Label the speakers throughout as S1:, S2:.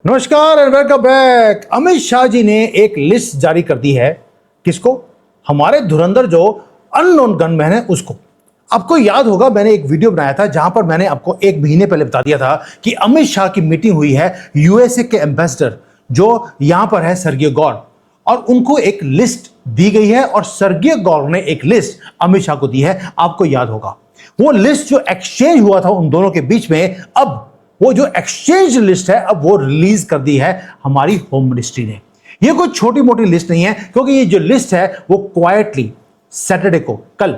S1: नमस्कार and welcome back. Amit Shah ji ने एक लिस्ट जारी कर दी है। किसको? हमारे धुरंधर जो अननोन गनमैन है उसको। आपको याद होगा मैंने एक वीडियो बनाया था जहां पर मैंने आपको एक महीने पहले बता दिया था कि अमित शाह की मीटिंग हुई है यूएसए के एम्बेसडर जो यहां पर है सर्गेई गौर, और उनको एक लिस्ट दी गई है और सर्गेई गौर ने एक लिस्ट अमित शाह को दी है। आपको याद होगा वो लिस्ट जो एक्सचेंज हुआ था उन दोनों के बीच में, अब वो जो एक्सचेंज लिस्ट है अब वो रिलीज कर दी है हमारी होम मिनिस्ट्री ने। ये कोई छोटी मोटी लिस्ट नहीं है, क्योंकि ये जो लिस्ट है वो क्वाइटली सैटरडे को कल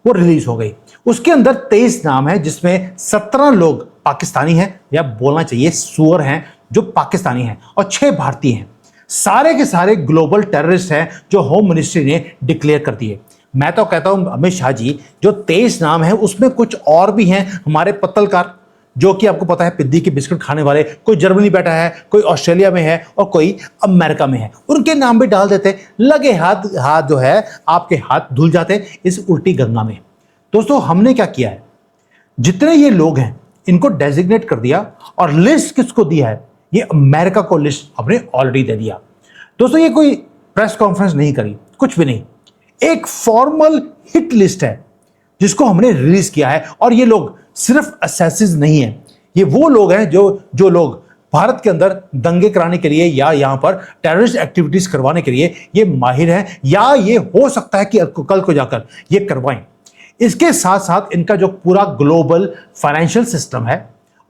S1: वो रिलीज हो गई। उसके अंदर 23 नाम है, जिसमें 17 लोग पाकिस्तानी हैं, या बोलना चाहिए सुअर हैं जो पाकिस्तानी हैं, और 6 भारतीय हैं। सारे के सारे ग्लोबल टेररिस्ट हैं जो होम मिनिस्ट्री ने डिक्लेयर कर दिए। मैं तो कहता हूं अमित शाह जी, जो 23 नाम है उसमें कुछ और भी हैं हमारे पत्तलकार, जो कि आपको पता है पिद्दी के बिस्कुट खाने वाले। कोई जर्मनी बैठा है, कोई ऑस्ट्रेलिया में है और कोई अमेरिका में है, उनके नाम भी डाल देते। लगे हाथ हाथ जो है आपके हाथ धुल जाते इस उल्टी गंगा में। दोस्तों हमने क्या किया है, जितने ये लोग हैं इनको डेजिग्नेट कर दिया, और लिस्ट किसको दिया है? ये अमेरिका को लिस्ट हमने ऑलरेडी दे दिया। दोस्तों ये कोई प्रेस कॉन्फ्रेंस नहीं करी, कुछ भी नहीं, एक फॉर्मल हिट लिस्ट है जिसको हमने रिलीज किया है। और ये लोग सिर्फ असैसिन्स नहीं है, ये वो लोग हैं जो लोग भारत के अंदर दंगे कराने के लिए या यहां पर टेररिस्ट एक्टिविटीज करवाने के लिए ये माहिर हैं, या ये हो सकता है कि कल को जाकर ये करवाएं। इसके साथ साथ इनका जो पूरा ग्लोबल फाइनेंशियल सिस्टम है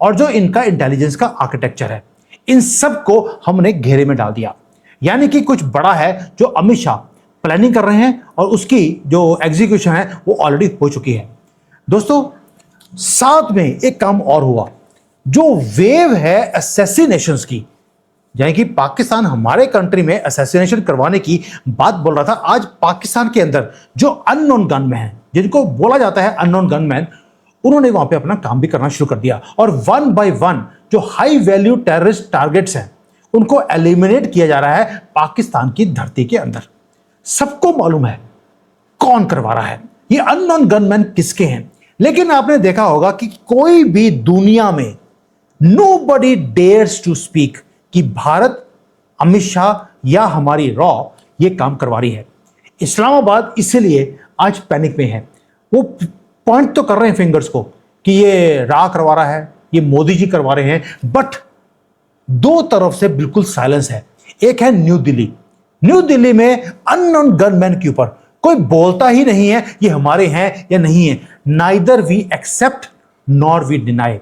S1: और जो इनका इंटेलिजेंस का आर्किटेक्चर है, इन सब को हमने घेरे में डाल दिया। यानी कि कुछ बड़ा है जो अमित शाह प्लानिंग कर रहे हैं और उसकी जो एग्जीक्यूशन है वो ऑलरेडी हो चुकी है। दोस्तों साथ में एक काम और हुआ, जो वेव है असैसिनेशंस की, यानी कि पाकिस्तान हमारे कंट्री में असैसिनेशन करवाने की बात बोल रहा था। आज पाकिस्तान के अंदर जो अननोन गनमैन हैं, जिनको बोला जाता है अननोन गनमैन, उन्होंने वहां पे अपना काम भी करना शुरू कर दिया, और 1 बाय 1 जो हाई वैल्यू टेररिस्ट टारगेट्स हैं उनको एलिमिनेट किया जा रहा है पाकिस्तान की धरती के अंदर। सबको मालूम है कौन करवा रहा है, ये अननोन गनमैन किसके हैं। लेकिन आपने देखा होगा कि कोई भी दुनिया में नोबडी डेयर्स टू स्पीक कि भारत, अमित शाह या हमारी रॉ ये काम करवा रही है। इस्लामाबाद इसलिए आज पैनिक में है। वो पॉइंट तो कर रहे हैं फिंगर्स को कि ये रा करवा रहा है, ये मोदी जी करवा रहे हैं, बट दो तरफ से बिल्कुल साइलेंस है। एक है न्यू दिल्ली, न्यू दिल्ली में अननोन गनमैन के ऊपर कोई बोलता ही नहीं है ये हमारे हैं या नहीं है, neither we accept nor we deny.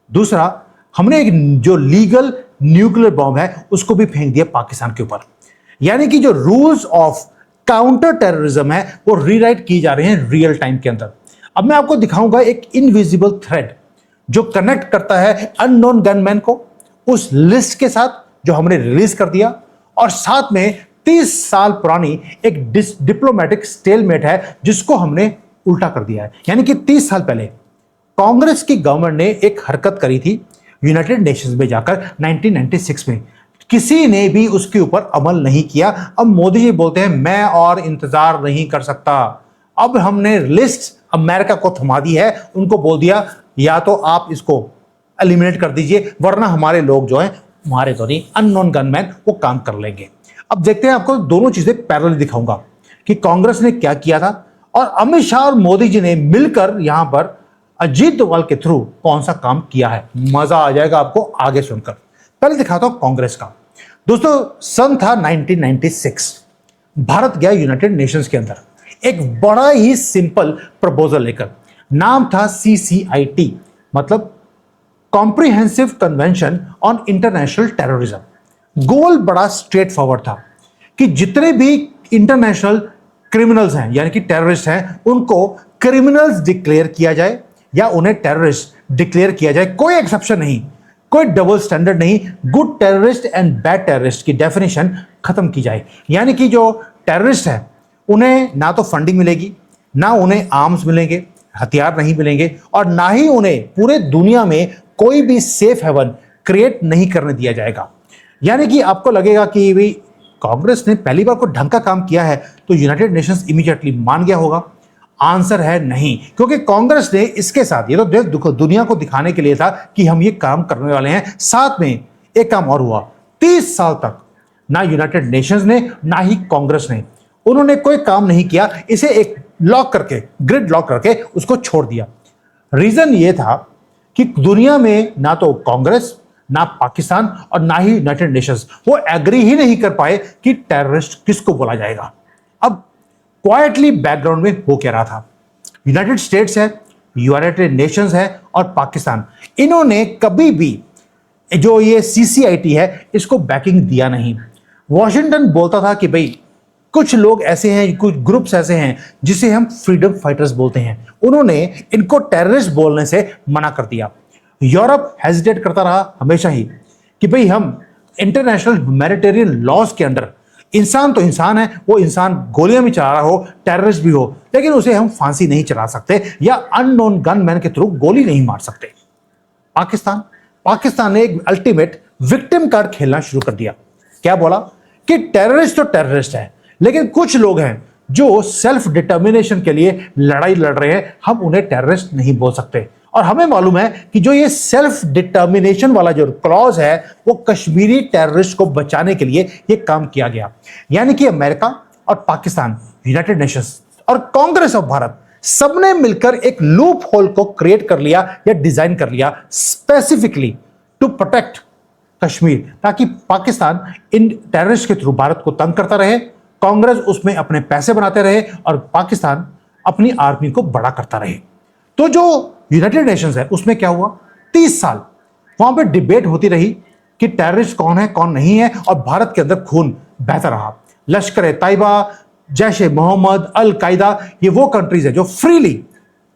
S1: दूसरा, हमने एक जो लीगल न्यूक्लियर बॉम्ब है उसको भी फेंक दिया पाकिस्तान के ऊपर। यानी कि जो रूल्स ऑफ काउंटर टेररिज्म है वो रीराइट किए जा रहे हैं रियल टाइम के अंदर। अब मैं आपको दिखाऊंगा एक इनविजिबल थ्रेड जो कनेक्ट करता है अननोन गनमैन को उस लिस्ट के साथ जो हमने रिलीज कर दिया, और साथ में 30 साल पुरानी एक डिप्लोमेटिक स्टेलमेट है जिसको हमने उल्टा कर दिया है। यानी कि 30 साल पहले कांग्रेस की गवर्नमेंट ने एक हरकत करी थी यूनाइटेड नेशंस में जाकर 1996 में, किसी ने भी उसके ऊपर अमल नहीं किया। अब मोदी जी बोलते हैं मैं और इंतजार नहीं कर सकता। अब हमने लिस्ट अमेरिका को थमा दी है, उनको बोल दिया या तो आप इसको एलिमिनेट कर दीजिए, वरना हमारे लोग जो हैं हमारे तो नहीं अननोन गनमैन वो काम कर लेंगे। अब देखते हैं, आपको दोनों चीजें पैरेलल दिखाऊंगा कि कांग्रेस ने क्या किया था और अमित शाह और मोदी जी ने मिलकर यहां पर अजीत डोभाल के थ्रू कौन सा काम किया है। मजा आ जाएगा आपको आगे सुनकर। पहले दिखाता हूं कांग्रेस का। दोस्तों सन था 1996, भारत गया यूनाइटेड नेशंस के अंदर एक बड़ा ही सिंपल प्रपोजल लेकर। नाम था CCIT, मतलब comprehensive convention on international terrorism. Goal बड़ा स्ट्रेट फॉरवर्ड था कि जितने भी इंटरनेशनल क्रिमिनल्स हैं यानी कि टेररिस्ट हैं, उनको क्रिमिनल्स डिक्लेयर किया जाए या उन्हें टेररिस्ट डिक्लेयर किया जाए। कोई एक्सेप्शन नहीं, कोई डबल स्टैंडर्ड नहीं। Good terrorist and bad terrorist की डेफिनेशन खत्म की जाए। यानी कि जो टेररिस्ट है उन्हें ना तो फंडिंग मिलेगी, ना उन्हें आर्म्स मिलेंगे, हथियार नहीं मिलेंगे, और ना ही उन्हें पूरे दुनिया में कोई भी सेफ हेवन क्रिएट नहीं करने दिया जाएगा। यानी कि आपको लगेगा कि भाई कांग्रेस ने पहली बार कोई ढंग का काम किया है तो यूनाइटेड नेशंस इमीडिएटली मान गया होगा। आंसर है नहीं, क्योंकि कांग्रेस ने इसके साथ ये तो दुनिया को दिखाने के लिए था कि हम ये काम करने वाले हैं। साथ में एक काम और हुआ, 30 साल तक ना यूनाइटेड नेशंस ने ना ही कांग्रेस ने, उन्होंने कोई काम नहीं किया, इसे एक लॉक करके, ग्रिड लॉक करके उसको छोड़ दिया। रीजन ये था कि दुनिया में ना तो कांग्रेस, ना पाकिस्तान और ना ही यूनाइटेड नेशंस वो एग्री ही नहीं कर पाए कि टेररिस्ट किसको बोला जाएगा। अब क्वाइटली बैकग्राउंड में हो क्या रहा था, यूनाइटेड स्टेट्स है, यूनाइटेड नेशंस है और पाकिस्तान, इन्होंने कभी भी जो ये सीसीआईटी है इसको बैकिंग दिया नहीं। वॉशिंगटन बोलता था कि भाई कुछ लोग ऐसे हैं, कुछ ग्रुप्स ऐसे हैं जिसे हम फ्रीडम फाइटर्स बोलते हैं, उन्होंने इनको टेररिस्ट बोलने से मना कर दिया। यूरोप हेजिटेट करता रहा हमेशा ही कि भाई हम इंटरनेशनल ह्यूमैनिटेरियन लॉज के अंडर, इंसान तो इंसान है, वो इंसान गोलियां भी चला रहा हो, टेररिस्ट भी हो, लेकिन उसे हम फांसी नहीं चला सकते या अननोन गनमैन के थ्रू गोली नहीं मार सकते। पाकिस्तान ने एक अल्टीमेट विक्टिम कार्ड खेलना शुरू कर दिया। क्या बोला कि टेररिस्ट तो टेररिस्ट है, लेकिन कुछ लोग हैं जो सेल्फ डिटर्मिनेशन के लिए लड़ाई लड़ रहे हैं, हम उन्हें टेररिस्ट नहीं बोल सकते। और हमें मालूम है कि जो ये सेल्फ डिटर्मिनेशन वाला जो क्लॉज है वो कश्मीरी टेररिस्ट को बचाने के लिए ये काम किया गया। यानी कि अमेरिका और पाकिस्तान, यूनाइटेड नेशंस और कांग्रेस ऑफ भारत सबने मिलकर एक लूप होल को क्रिएट कर लिया या डिजाइन कर लिया स्पेसिफिकली टू प्रोटेक्ट कश्मीर, ताकि पाकिस्तान इन टेररिस्ट के थ्रू भारत को तंग करता रहे, कांग्रेस उसमें अपने पैसे बनाते रहे और पाकिस्तान अपनी आर्मी को बड़ा करता रहे। तो जो यूनाइटेड नेशंस है उसमें क्या हुआ, 30 साल वहां पे डिबेट होती रही कि टेररिस्ट कौन है कौन नहीं है, और भारत के अंदर खून बहता रहा। लश्कर तैयबा, जैश ए मोहम्मद, अल कायदा, ये वो कंट्रीज है जो फ्रीली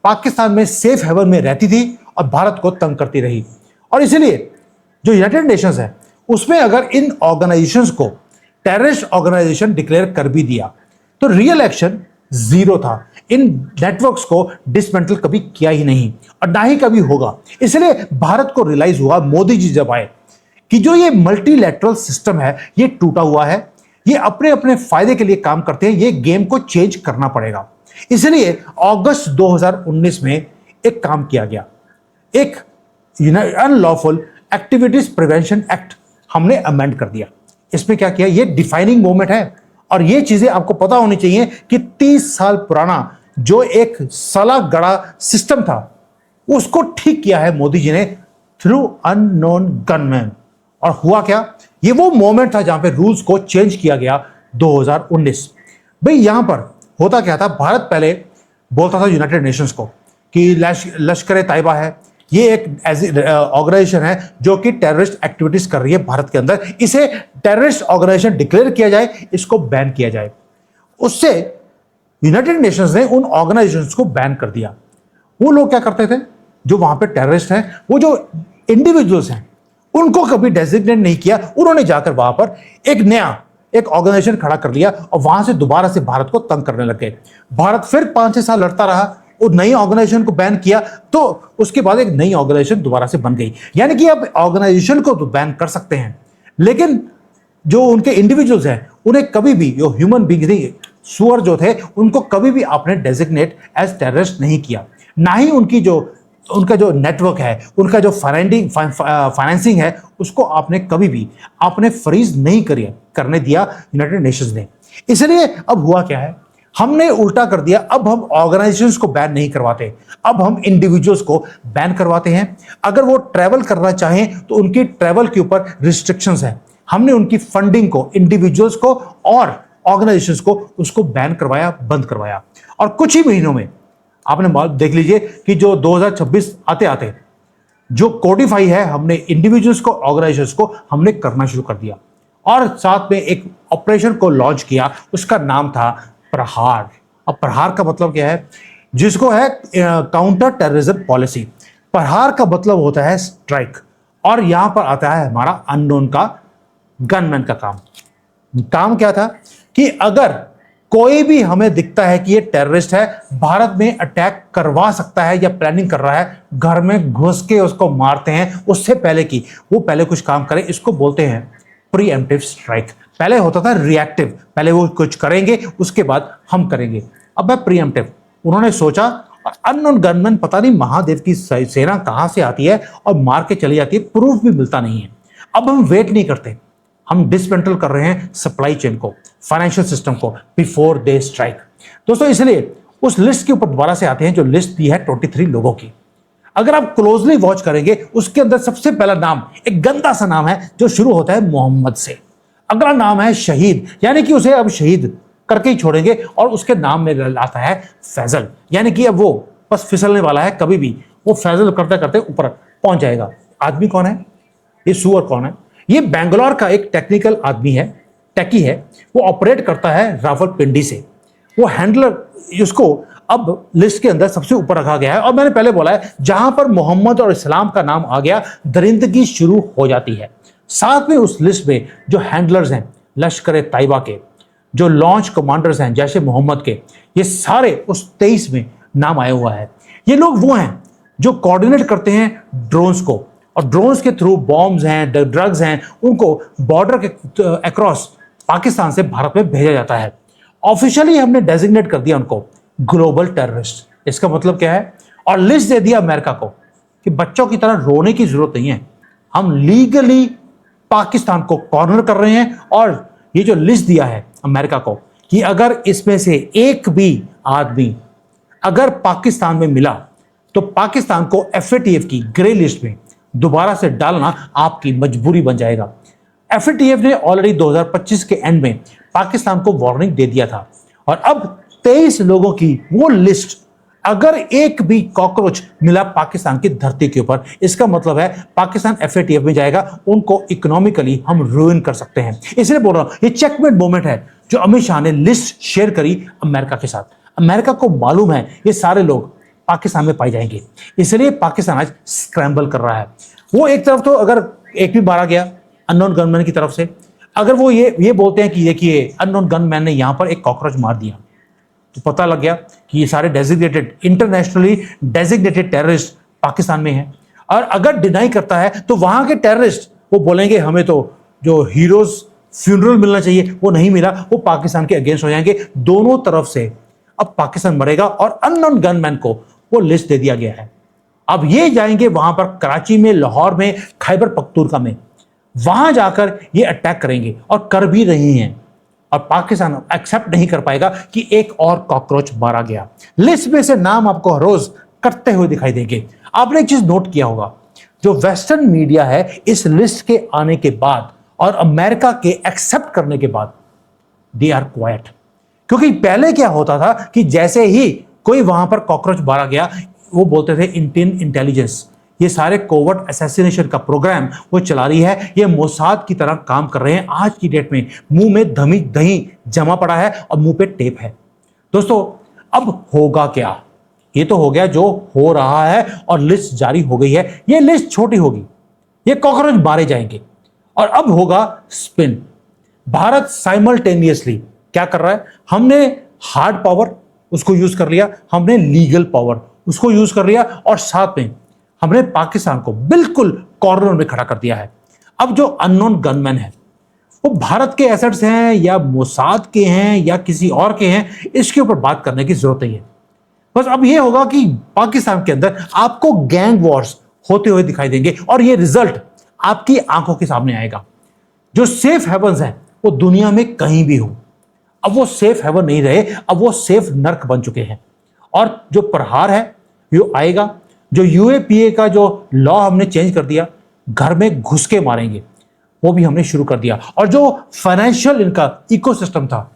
S1: पाकिस्तान में सेफ हेवन में रहती थी और भारत को तंग करती रही। और इसलिए जो यूनाइटेड नेशंस है उसमें अगर इन ऑर्गेनाइजेशंस को टेररिस्ट ऑर्गेनाइजेशन डिक्लेयर कर भी दिया तो रियल एक्शन जीरो था। इन नेटवर्क्स को डिसमेंटल कभी किया ही नहीं और ना ही कभी होगा। इसलिए भारत को रियलाइज हुआ, मोदी जी जब आए, कि जो ये मल्टीलैटरल सिस्टम है ये टूटा हुआ है, ये अपने अपने फायदे के लिए काम करते हैं, ये गेम को चेंज करना पड़ेगा। इसलिए अगस्त 2019 में एक काम किया गया, एक अनलॉफुल एक्टिविटीज प्रिवेंशन एक्ट हमने अमेंड कर दिया। इसमें क्या किया, ये डिफाइनिंग मोमेंट है और ये चीजें आपको पता होनी चाहिए कि 30 साल पुराना जो एक सला गड़ा सिस्टम था उसको ठीक किया है मोदी जी ने थ्रू अननोन गनमैन। और हुआ क्या, ये वो मोमेंट था जहां पे रूल्स को चेंज किया गया 2019। भाई यहां पर होता क्या था, भारत पहले बोलता था यूनाइटेड नेशंस को कि लश्कर तैयबा है, ये एक ऑर्गेनाइजेशन है जो कि टेररिस्ट एक्टिविटीज कर रही है भारत के अंदर, इसे टेररिस्ट ऑर्गेनाइजेशन डिक्लेयर किया जाए, इसको बैन किया जाए। उससे यूनाइटेड नेशंस ने उन ऑर्गेनाइजेशंस को बैन कर दिया। वो लोग क्या करते थे, जो वहां पे टेररिस्ट हैं, वो जो इंडिविजुअल्स हैं उनको कभी डेजिग्नेट नहीं किया, उन्होंने जाकर वहां पर एक ऑर्गेनाइजेशन खड़ा कर लिया और वहां से दोबारा से भारत को तंग करने लगे। भारत फिर 5-6 साल लड़ता रहा, वो नई ऑर्गेनाइजेशन को बैन किया, तो उसके बाद एक नई ऑर्गेनाइजेशन दोबारा से बन गई। यानी कि अब ऑर्गेनाइजेशन को तो बैन कर सकते हैं, लेकिन जो उनके इंडिविजुअल्स हैं उन्हें कभी भी, जो ह्यूमन बींग्स नहीं, सुअर जो थे, उनको कभी भी आपने डेजिग्नेट एज टेररिस्ट नहीं किया। ना ही उनका जो नेटवर्क है, उनका जो फाइनेंसिंग है, उसको आपने कभी भी आपने फ्रीज नहीं करने दिया यूनाइटेड नेशंस ने। इसलिए अब हुआ क्या है, हमने उल्टा कर दिया। अब हम ऑर्गेनाइजेशंस को बैन नहीं करवाते, अब हम इंडिविजुअल्स को बैन करवाते हैं। अगर वो ट्रैवल करना चाहें तो उनकी ट्रैवल के ऊपर रिस्ट्रिक्शंस है। हमने उनकी फंडिंग को, इंडिविजुअल्स को और ऑर्गेनाइजेशंस को, उसको बैन करवाया, बंद करवाया। और कुछ ही महीनों में आपने देख लीजिए कि जो 2026 आते आते जो कोडिफाई है, हमने इंडिविजुअल्स को, ऑर्गेनाइजेशंस को हमने करना शुरू कर दिया और साथ में एक ऑपरेशन को लॉन्च किया, उसका नाम था प्रहार। अब प्रहार का मतलब क्या है, जिसको है काउंटर टेररिज्म पॉलिसी। प्रहार का मतलब होता है स्ट्राइक, और यहां पर आता है हमारा अननोन का गनमैन का काम क्या था कि अगर कोई भी हमें दिखता है कि ये टेररिस्ट है, भारत में अटैक करवा सकता है या प्लानिंग कर रहा है, घर में घुस के उसको मारते हैं उससे पहले कि वो पहले कुछ काम करे। इसको बोलते हैं प्रीएम्प्टिव स्ट्राइक। पहले होता था रिएक्टिव, पहले वो कुछ करेंगे उसके बाद हम करेंगे, अब है प्रीएम्प्टिव। उन्होंने सोचा, और अननोन गनमैन पता नहीं महादेव की सेना कहां से आती है और मार के चली जाती है, प्रूफ भी मिलता नहीं है। अब हम वेट नहीं करते, हम डिसमेंटल कर रहे हैं सप्लाई चेन को, फाइनेंशियल सिस्टम को बिफोर दे स्ट्राइक। दोस्तों इसलिए उस लिस्ट के ऊपर दोबारा से आते हैं जो लिस्ट दी है 23 लोगों की। अगर आप क्लोजली वॉच करेंगे उसके अंदर सबसे पहला नाम एक गंदा सा नाम है जो शुरू होता है मोहम्मद से। अगला नाम है शहीद, यानी कि उसे अब शहीद करके ही छोड़ेंगे, और उसके नाम में आता है फैजल, यानी कि अब वो बस फिसलने वाला है, कभी भी वो फैजल करते करते ऊपर पहुंच जाएगा। आदमी कौन है? ये सुअर कौन है? ये बैंगलोर का एक टेक्निकल आदमी है, टेकी है। वो ऑपरेट करता है रावलपिंडी से। वो हैंडलर, उसको अब लिस्ट के अंदर सबसे ऊपर रखा गया है। और मैंने पहले बोला है जहां पर मोहम्मद और इस्लाम का नाम आ गया दरिंदगी शुरू हो जाती है। साथ में उस लिस्ट में जो हैंडलर्स हैं लश्कर तैयबा के, जो लॉन्च कमांडर्स हैं जैसे मोहम्मद के, ये सारे उस 23 में नाम आया हुआ है। ये लोग वो हैं जो कोऑर्डिनेट करते हैं ड्रोन्स को, और ड्रोन्स के थ्रू बॉम्ब्स हैं, ड्रग्स हैं, उनको बॉर्डर के अक्रॉस पाकिस्तान से भारत में भेजा जाता है। ऑफिशियली हमने डेजिग्नेट कर दिया उनको ग्लोबल टेररिस्ट। इसका मतलब क्या है? और लिस्ट दे दिया अमेरिका को कि बच्चों की तरह रोने की जरूरत नहीं है, हम लीगली पाकिस्तान को कॉर्नर कर रहे हैं। और ये जो लिस्ट दिया है अमेरिका को कि अगर इसमें से एक भी आदमी अगर पाकिस्तान में मिला तो पाकिस्तान को FATF की ग्रे लिस्ट में दोबारा से डालना आपकी मजबूरी बन जाएगा। FATF ने ऑलरेडी 2025 के एंड में पाकिस्तान को वार्निंग दे दिया था, और अब 23 लोगों की वो लिस्ट, अगर एक भी कॉकरोच मिला पाकिस्तान की धरती के ऊपर, इसका मतलब है पाकिस्तान FATF में जाएगा, उनको इकोनॉमिकली हम रूइन कर सकते हैं। इसलिए बोल रहा हूं ये चेकमेट मोमेंट है जो अमित शाह ने लिस्ट शेयर करी अमेरिका के साथ। अमेरिका को मालूम है ये सारे लोग पाकिस्तान में पाए जाएंगे, इसलिए पाकिस्तान आज स्क्रैम्बल कर रहा है। वो एक तरफ तो अगर एक भी मारा गया अननोन गनमैन की तरफ से, अगर वो ये बोलते हैं कि देखिए अननोन गनमैन ने यहां पर एक कॉकरोच मार दिया, तो पता लग गया कि ये सारे designated, internationally designated terrorist Pakistan में हैं। और अगर डिनाई करता है तो वहां के टेररिस्ट वो बोलेंगे हमें तो जो हीरोज फ्यूनरल मिलना चाहिए वो नहीं मिला, वो पाकिस्तान के अगेंस्ट हो जाएंगे। दोनों तरफ से अब पाकिस्तान मरेगा, और अननोन गनमैन को वो लिस्ट दे दिया गया है। अब ये जाएंगे वहां पर कराची में, लाहौर में, खैबर पख्तूनख्वा में, वहां जाकर ये अटैक करेंगे और कर भी रहे हैं। और पाकिस्तान एक्सेप्ट नहीं कर पाएगा कि एक और कॉकरोच मारा गया। लिस्ट में से नाम आपको हर रोज कटते हुए दिखाई देंगे। आपने एक चीज नोट किया होगा, जो वेस्टर्न मीडिया है इस लिस्ट के आने के बाद और अमेरिका के एक्सेप्ट करने के बाद दे आर क्वाइट। क्योंकि पहले क्या होता था कि जैसे ही कोई वहां पर कॉकरोच मारा गया वो बोलते थे इंडियन इंटेलिजेंस, ये सारे कोवर्ट असैसिनेशन का प्रोग्राम वो चला रही है, ये मोसाद की तरह काम कर रहे हैं। आज की डेट में मुंह में दही जमा पड़ा है और मुंह पे टेप है। दोस्तों अब होगा क्या? ये तो हो गया जो हो रहा है, और लिस्ट जारी हो गई है। ये लिस्ट छोटी होगी, ये कॉकरोच मारे जाएंगे, और अब होगा स्पिन। भारत साइमल्टेनियसली क्या कर रहा है? हमने हार्ड पावर उसको यूज कर लिया, हमने लीगल पावर उसको यूज कर लिया, और साथ में हमने पाकिस्तान को बिल्कुल कॉर्नर में खड़ा कर दिया है। अब जो अननोन गनमैन है वो भारत के एसेट्स हैं या मोसाद के हैं या किसी और के हैं, इसके ऊपर बात करने की जरूरत नहीं है। बस अब ये होगा कि पाकिस्तान के अंदर आपको गैंग वॉर्स होते हुए दिखाई देंगे, और ये रिजल्ट आपकी आंखों के सामने आएगा। जो सेफ हेवन्स हैं वो दुनिया में कहीं भी हो, अब वो सेफ हेवन नहीं रहे, अब वो सेफ नर्क बन चुके हैं। और जो प्रहार है वो आएगा। जो UAPA का जो लॉ हमने चेंज कर दिया, घर में घुस के मारेंगे, वो भी हमने शुरू कर दिया। और जो फाइनेंशियल इनका इकोसिस्टम था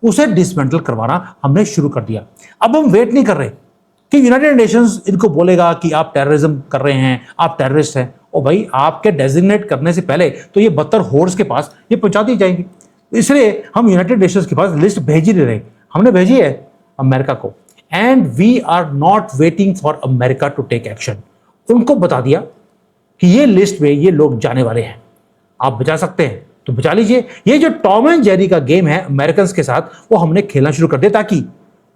S1: उसे डिसमेंटल करवाना हमने शुरू कर दिया। अब हम वेट नहीं कर रहे कि यूनाइटेड नेशंस इनको बोलेगा कि आप टेररिज्म कर रहे हैं, आप टेररिस्ट हैं। ओ भाई, आपके डेजिग्नेट करने से पहले तो ये 72 होर्स के पास ये पहुंचा दी जाएंगी। इसलिए हम यूनाइटेड नेशंस के पास लिस्ट भेज ही नहीं रहे, हमने भेजी है अमेरिका को। And we are not waiting for America to take action. उनको बता दिया कि ये लिस्ट में ये लोग जाने वाले हैं, आप बचा सकते हैं तो बचा लीजिए। ये जो टॉम एंड जेरी का गेम है अमेरिकन के साथ, वो हमने खेलना शुरू कर दिया, ताकि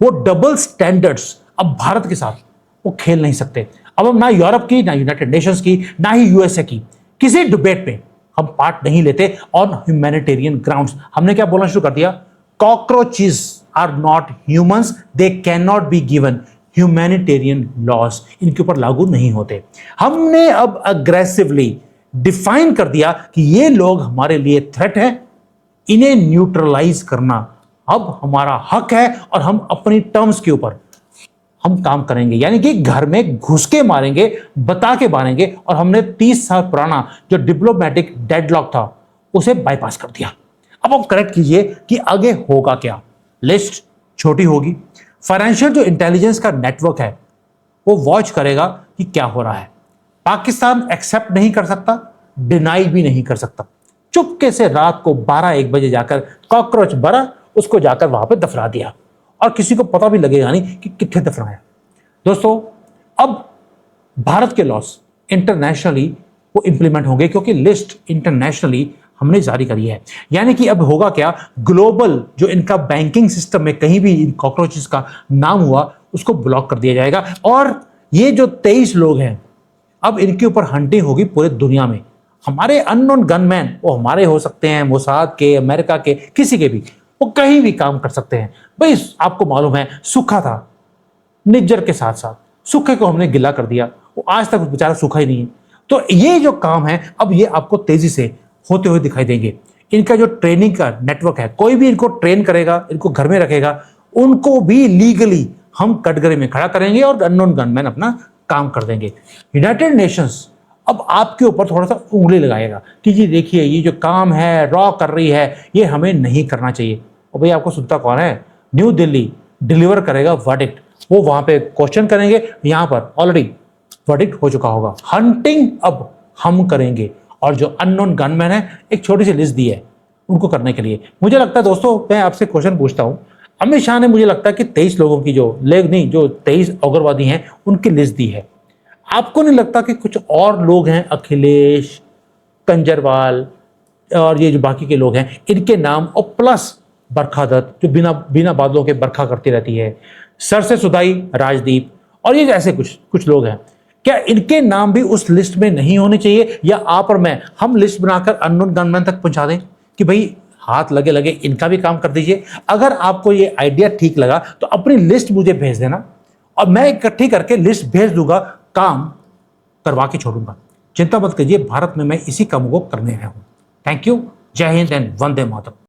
S1: वो डबल स्टैंडर्ड्स अब भारत के साथ वो खेल नहीं सकते। अब हम ना यूरोप की, ना यूनाइटेड नेशंस की, ना ही USA की किसी डिबेट में हम पार्ट नहीं लेते ऑन ह्यूमैनिटेरियन ग्राउंड्स। हमने क्या बोलना शुरू कर दिया? Cockroaches are not humans, they can not be given humanitarian laws, इनके ऊपर लागू नहीं होते। हमने अब अग्रेसिवली डिफाइन कर दिया कि ये लोग हमारे लिए थ्रेट है, इन्हें न्यूट्रलाइज करना अब हमारा हक है और हम अपनी टर्म्स के ऊपर हम काम करेंगे। यानी कि घर में घुस के मारेंगे, बता के मारेंगे, और हमने 30 साल पुराना जो डिप्लोमेटिक डेडलॉक था उसे बाईपास कर दिया। अब आप करेक्ट कीजिए कि आगे होगा क्या। लिस्ट छोटी होगी, फाइनेंशियल जो इंटेलिजेंस का नेटवर्क है वो वॉच करेगा कि क्या हो रहा है। पाकिस्तान एक्सेप्ट नहीं कर सकता, डिनाई भी नहीं कर सकता। चुपके से रात को 12-1 बजे जाकर कॉकरोच भरा, उसको जाकर वहां पे दफना दिया, और किसी को पता भी लगेगा नहीं कि कितने दफनाया। दोस्तों, अब भारत के लॉस इंटरनेशनली वो इंप्लीमेंट होंगे, क्योंकि लिस्ट इंटरनेशनली हमने जारी करी है। यानी कि अब होगा क्या, ग्लोबल जो इनका बैंकिंग सिस्टम में कहीं भी इन कॉकरोचेस का नाम हुआ उसको ब्लॉक कर दिया जाएगा। और ये जो 23 लोग हैं, अब इनके ऊपर हंटिंग होगी पूरे दुनिया में। हमारे अननोन गनमैन, वो हमारे हो सकते हैं, मोसाद के, अमेरिका के, किसी के भी, वो कहीं भी काम कर सकते हैं। भाई आपको मालूम है, सूखा था निज्जर के साथ साथ, सूखे को हमने गिला कर दिया, वो आज तक बेचारा सूखा ही नहीं है। तो ये जो काम है अब ये आपको तेजी से होते हुए दिखाई देंगे। इनका जो ट्रेनिंग का नेटवर्क है, कोई भी इनको ट्रेन करेगा, इनको घर में रखेगा, उनको भी लीगली हम कटघरे में खड़ा करेंगे और अननोन गनमैन अपना काम कर देंगे। यूनाइटेड नेशंस अब आपके ऊपर थोड़ा सा उंगली लगाएगा कि जी देखिए, ये जो काम है रॉ कर रही है, ये हमें नहीं करना चाहिए। और भाई आपको सुनता कौन है? न्यू दिल्ली डिलीवर करेगा वर्डिक्ट, वो वहां पे क्वेश्चन करेंगे, यहां पर ऑलरेडी वर्डिक्ट हो चुका होगा। हंटिंग अब हम करेंगे, और जो अननोन गनमैन है, एक छोटी सी लिस्ट दी है उनको करने के लिए। मुझे लगता है दोस्तों, मैं आपसे क्वेश्चन पूछता हूं, अमित शाह ने मुझे लगता है कि 23 लोगों की जो 23 उग्रवादी हैं उनकी लिस्ट दी है। आपको नहीं लगता कि कुछ और लोग हैं, अखिलेश, कंजरवाल और ये जो बाकी के लोग हैं, इनके नाम, और प्लस बरखा दत्त जो बिना बिना बादलों के बरखा करती रहती है, सर से सुधाई राजदीप, और ये ऐसे कुछ लोग हैं, क्या इनके नाम भी उस लिस्ट में नहीं होने चाहिए? या आप और मैं हम लिस्ट बनाकर अननोन गनमैन तक पहुंचा दें कि भाई हाथ लगे लगे इनका भी काम कर दीजिए? अगर आपको ये आइडिया ठीक लगा तो अपनी लिस्ट मुझे भेज देना, और मैं इकट्ठी करके लिस्ट भेज दूंगा, काम करवा के छोड़ूंगा। चिंता मत कीजिए, भारत में मैं इसी काम को करने आया हूं। थैंक यू, जय हिंद एंड वंदे मातरम।